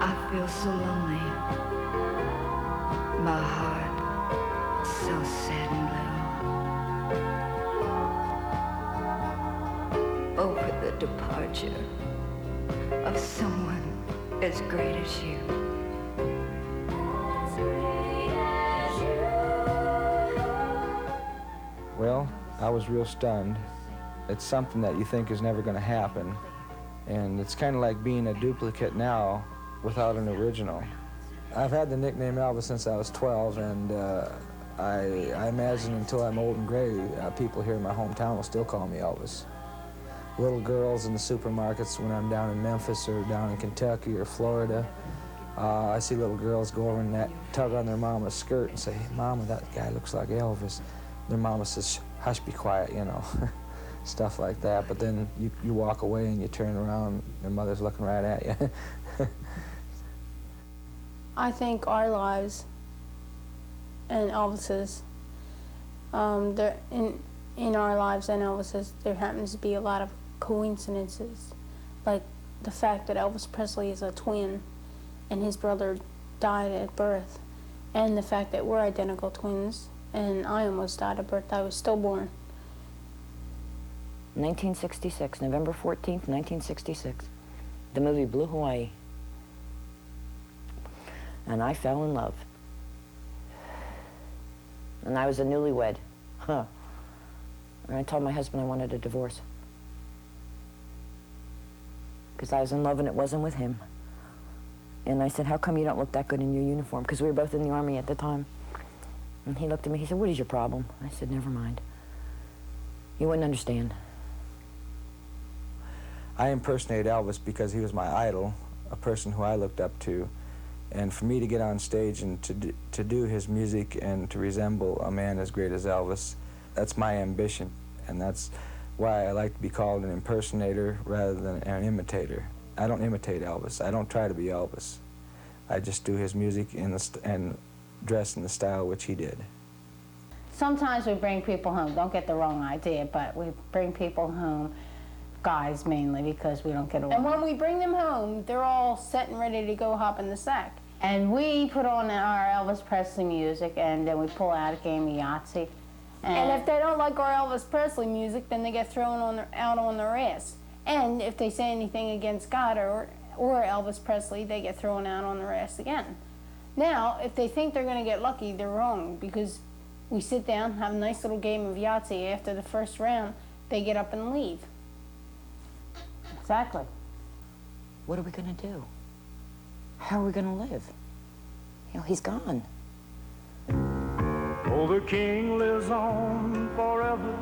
I feel so lonely. My heart so sad and blue over the departure of someone as great as you. Well, I was real stunned. It's something that you think is never going to happen, and it's kind of like being a duplicate now without an original. I've had the nickname Elvis since I was 12, and I imagine until I'm old and gray, people here in my hometown will still call me Elvis. Little girls in the supermarkets when I'm down in Memphis or down in Kentucky or Florida, I see little girls go over and tug on their mama's skirt and say, "Hey, Mama, that guy looks like Elvis." Their mama says, "Hush, be quiet," you know, stuff like that. But then you walk away and you turn around, their mother's looking right at you. I think our lives and Elvis's, in our lives and Elvis's, there happens to be a lot of coincidences, like the fact that Elvis Presley is a twin and his brother died at birth, and the fact that we're identical twins, and I almost died at birth. I was stillborn. 1966, November 14th, 1966. The movie Blue Hawaii. And I fell in love. And I was a newlywed. Huh. And I told my husband I wanted a divorce. Because I was in love and it wasn't with him. And I said, "How come you don't look that good in your uniform?" Because we were both in the Army at the time. And he looked at me, he said, "What is your problem?" I said, "Never mind. You wouldn't understand." I impersonated Elvis because he was my idol, a person who I looked up to. And for me to get on stage and to do his music and to resemble a man as great as Elvis, that's my ambition. And that's why I like to be called an impersonator rather than an imitator. I don't imitate Elvis. I don't try to be Elvis. I just do his music and dress in the style which he did. Sometimes we bring people home. Don't get the wrong idea, but we bring people home, guys mainly, because we don't get along. And when we bring them home, they're all set and ready to go hop in the sack. And we put on our Elvis Presley music, and then we pull out a game of Yahtzee. And if they don't like our Elvis Presley music, then they get thrown out on their ass. And if they say anything against God or Elvis Presley, they get thrown out on their ass again. Now, if they think they're going to get lucky, they're wrong, because we sit down, have a nice little game of Yahtzee. After the first round, they get up and leave. Exactly. What are we going to do? How are we going to live? You know, he's gone. Oh, the king lives on forever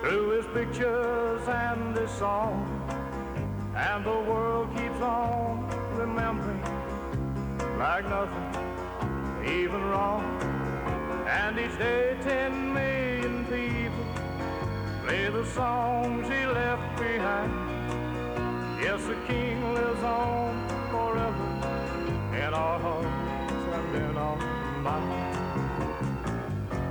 through his pictures and his song, and the world keeps on remembering like nothing even wrong. And each day 10 million people play the songs he left behind. Yes, the king lives on forever in our hearts and in our minds.